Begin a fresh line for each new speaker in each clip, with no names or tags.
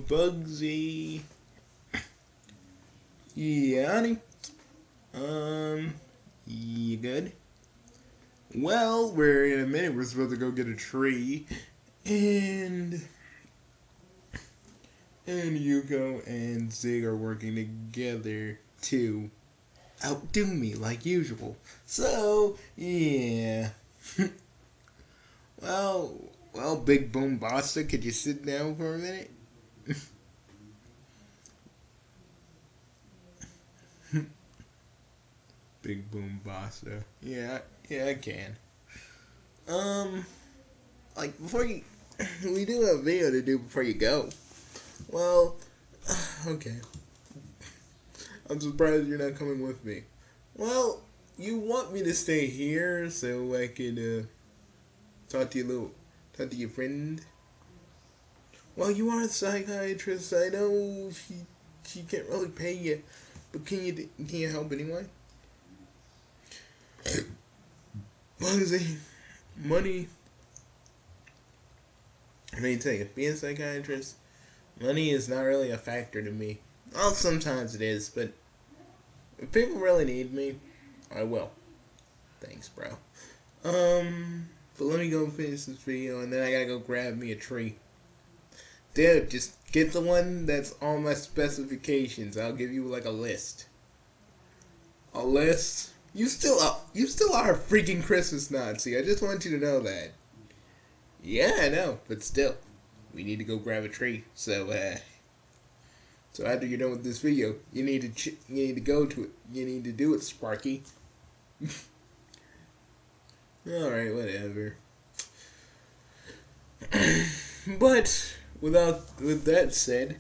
Bugsy. Yeah, honey. You good? Well, we're in a minute. We're supposed to go get a tree, and Yuko and Zig are working together to outdo me like usual. So yeah. well, Big Boom Basta, could you sit down for a minute? Big Boom Basta. Yeah, I can. Um, like before you, we do have a video to do before you go. Well, okay. I'm surprised you're not coming with me. Well, you want me to stay here so I can talk to your friend. Well, you are a psychiatrist. I know she can't really pay you, but can you help anyway? Money. I mean, tell you, being a psychiatrist, money is not really a factor to me. Well, sometimes it is, but if people really need me, I will. Thanks, bro. But let me go finish this video, and then I gotta go grab me a tree. Dude, just get the one that's on my specifications. I'll give you like a list. A list? You still are a freaking Christmas Nazi. I just want you to know that. Yeah, I know, but still, we need to go grab a tree. So after you're done with this video, you need to go to it. You need to do it, Sparky. All right, whatever. But with that said,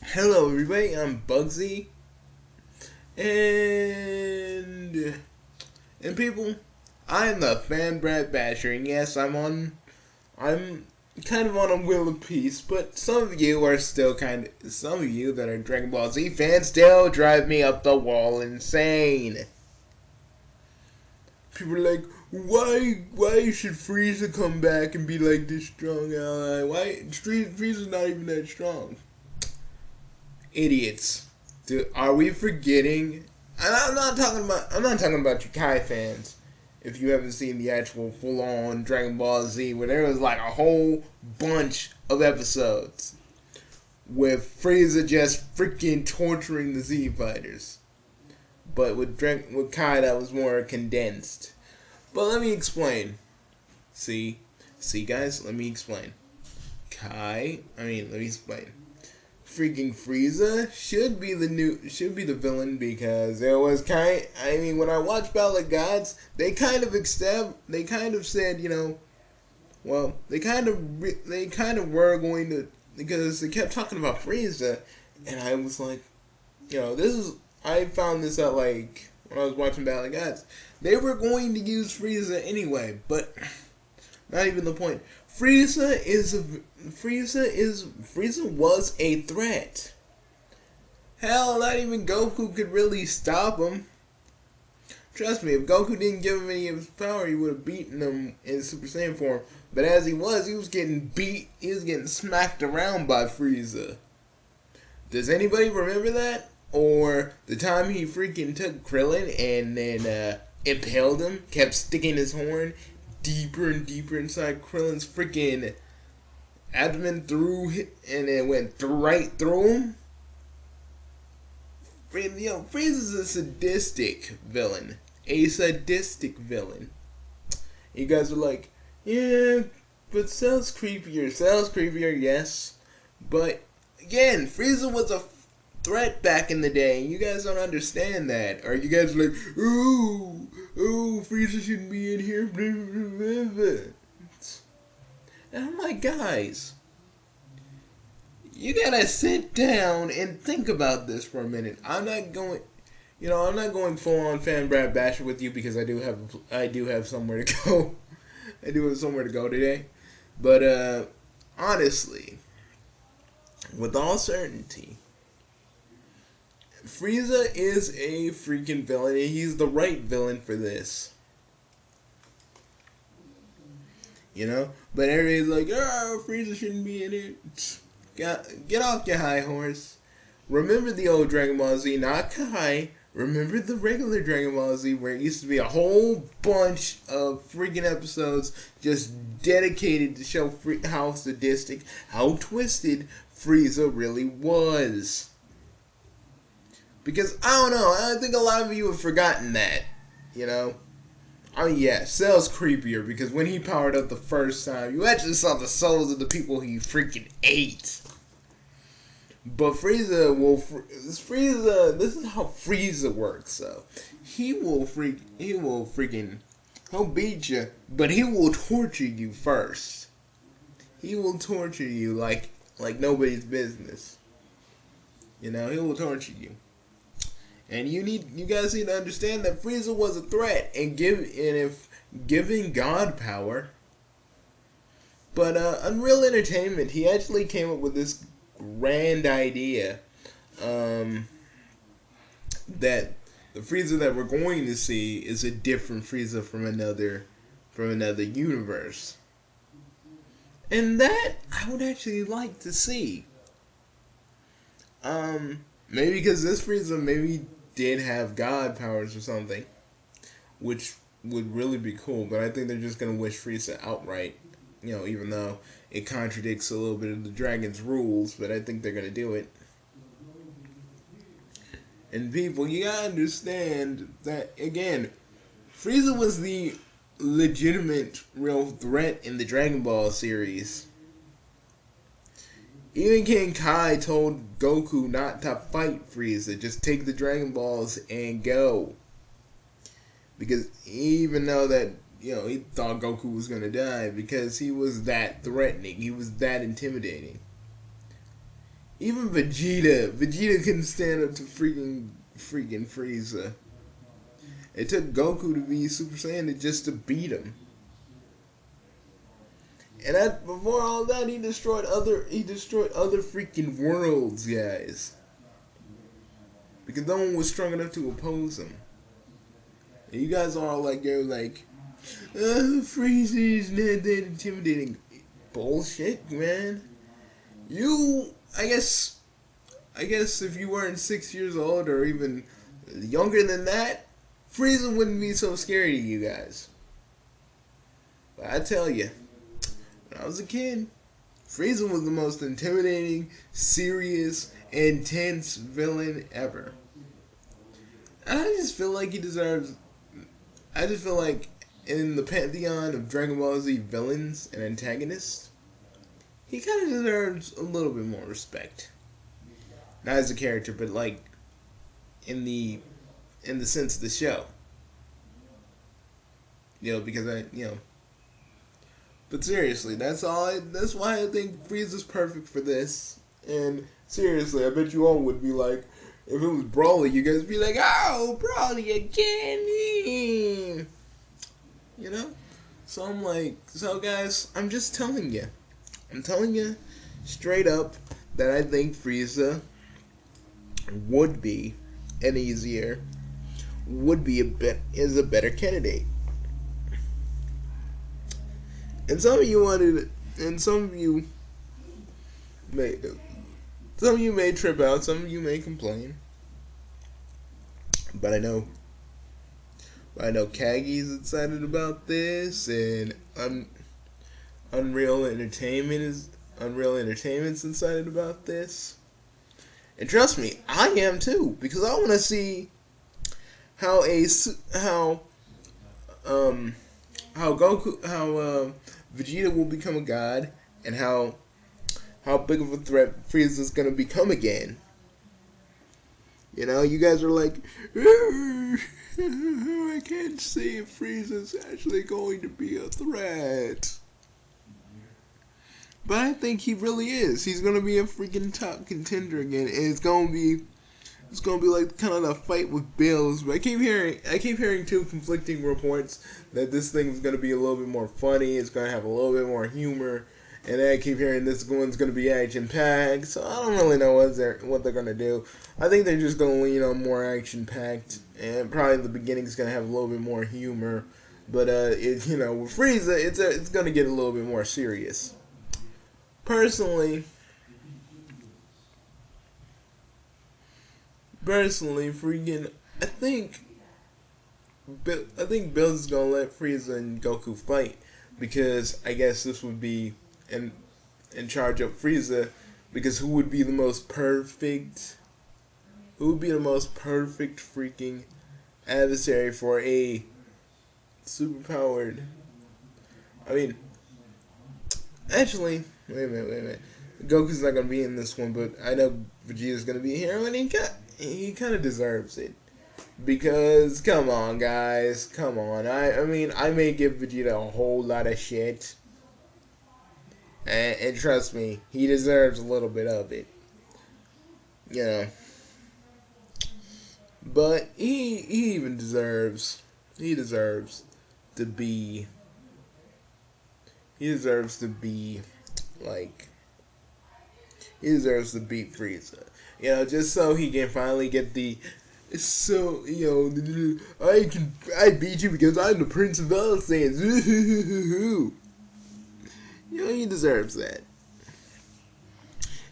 hello everybody. I'm Bugsy, and people, I'm the Fan Brat Basher, and yes, I'm kind of on a will of peace, but some of you that are Dragon Ball Z fans still drive me up the wall insane. People are like, why should Frieza come back and be like this strong ally? Why Frieza's not even that strong? Idiots. Dude, are we forgetting? And I'm not talking about you Kai fans. If you haven't seen the actual full-on Dragon Ball Z, where there was like a whole bunch of episodes with Frieza just freaking torturing the Z fighters. But with Kai, that was more condensed. But let me explain. See guys, let me explain. Let me explain. Freaking Frieza should be the villain, because there was when I watched Battle of Gods, they kind of said, well, they kind of were going to, because they kept talking about Frieza, and I was like, I found this out like when I was watching Battle of Gods. They were going to use Frieza anyway, but not even the point. Frieza was a threat. Hell, not even Goku could really stop him. Trust me, if Goku didn't give him any of his power, he would have beaten him in Super Saiyan form. But as he was getting beat. He was getting smacked around by Frieza. Does anybody remember that? Or the time he freaking took Krillin and then impaled him, kept sticking his horn deeper and deeper inside Krillin's freaking abdomen and it went right through him? Frieza's a sadistic villain. You guys are like, yeah, but Cell's creepier, yes. But again, Frieza was a threat back in the day. You guys don't understand that. Or you guys are like, ooh, Frieza shouldn't be in here. Blah, blah, blah, blah. And I'm like, guys, you gotta sit down and think about this for a minute. I'm not going full on Fan Brat Basher with you, because I do have somewhere to go. I do have somewhere to go today. But honestly, with all certainty, Frieza is a freaking villain, and he's the right villain for this. But everybody's like, Frieza shouldn't be in it. Get off your high horse. Remember the old Dragon Ball Z, not Kai. Remember the regular Dragon Ball Z where it used to be a whole bunch of freaking episodes just dedicated to show how sadistic, how twisted Frieza really was. Because, I don't know, I think a lot of you have forgotten that, you know? I mean, yeah, Cell's creepier because when he powered up the first time, you actually saw the souls of the people he freaking ate. But Frieza this is how Frieza works, so he'll beat you, but he will torture you first. He will torture you like nobody's business. You know, he will torture you. And you guys need to understand that Frieza was a threat and if giving God power. But Unreal Entertainment, he actually came up with this grand idea that the Frieza that we're going to see is a different Frieza from another universe. And that I would actually like to see. Maybe because this Frieza maybe did have God powers or something, which would really be cool. But I think they're just gonna wish Frieza outright, you know, even though it contradicts a little bit of the Dragon's rules. But I think they're gonna do it. And people, you gotta understand that again, Frieza was the legitimate, real threat in the Dragon Ball series. Even King Kai told Goku not to fight Frieza, just take the Dragon Balls and go. Because even though that, you know, he thought Goku was going to die because he was that threatening, he was that intimidating. Even Vegeta couldn't stand up to freaking Frieza. It took Goku to be Super Saiyan just to beat him. And before all that, he destroyed other freaking worlds, guys. Because no one was strong enough to oppose him. And you guys are all like, Frieza is not that intimidating. Bullshit, man. I guess if you weren't 6 years old or even younger than that, Frieza wouldn't be so scary to you guys. But I tell you, when I was a kid, Frieza was the most intimidating, serious, intense villain ever. And I just feel like in the pantheon of Dragon Ball Z villains and antagonists, he kind of deserves a little bit more respect. Not as a character, but like in the sense of the show. You know, because but seriously, that's why I think Frieza's perfect for this. And seriously, I bet you all would be like, if it was Broly, you guys would be like, oh, Broly again. You know? So I'm like, guys, I'm just telling you. I'm telling you straight up that I think Frieza would be is a better candidate. And some of you may trip out, some of you may complain. But I know Kagi's excited about this, and Unreal Entertainment's excited about this. And trust me, I am too, because I want to see how Vegeta will become a god, and how big of a threat Frieza's gonna become again. You know, you guys are like, I can't see if Frieza's actually going to be a threat. But I think he really is. He's gonna be a freaking top contender again, and it's gonna be like kind of a fight with Bills. But I keep hearing two conflicting reports that this thing is gonna be a little bit more funny. It's gonna have a little bit more humor, and then I keep hearing this one's gonna be action packed. So I don't really know what they're gonna do. I think they're just gonna more action packed, and probably the beginning's gonna have a little bit more humor. But with Frieza, it's gonna get a little bit more serious. Personally, personally, freaking, I think Bill's gonna let Frieza and Goku fight because I guess this would be in charge of Frieza, because who would be the most perfect? Who would be the most perfect freaking adversary for a superpowered? I mean, actually, wait a minute. Goku's not gonna be in this one, but I know Vegeta's gonna be here, and he kind of deserves it. Because come on, guys, come on. I mean, I may give Vegeta a whole lot of shit, and trust me, he deserves a little bit of it. You know. But he even deserves to be like he deserves to beat Frieza. You know, just so he can finally get the I beat you because I'm the Prince of All Saiyans. You know, he deserves that.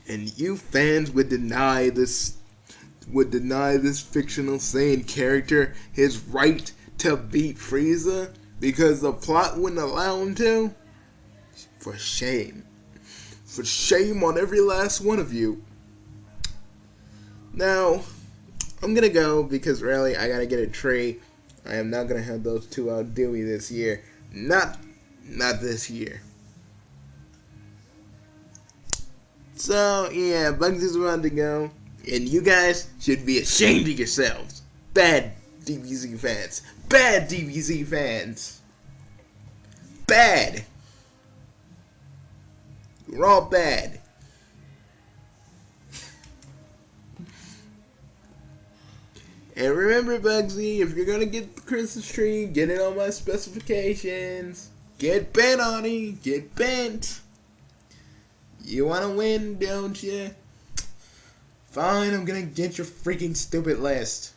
And you fans would deny this fictional Saiyan character his right to beat Frieza because the plot wouldn't allow him to? For shame. For shame on every last one of you. Now, I'm gonna go because really I gotta get a tree. I am not gonna have those two outdo me this year. Not this year. So yeah, Bugsy's about to go. And you guys should be ashamed of yourselves. Bad DBZ fans. Bad DBZ fans. Bad. You're all bad. And remember, Bugsy, if you're gonna get the Christmas tree, get it on my specifications. Get bent on it. Get bent. You wanna win, don't you? Fine, I'm gonna get your freaking stupid list.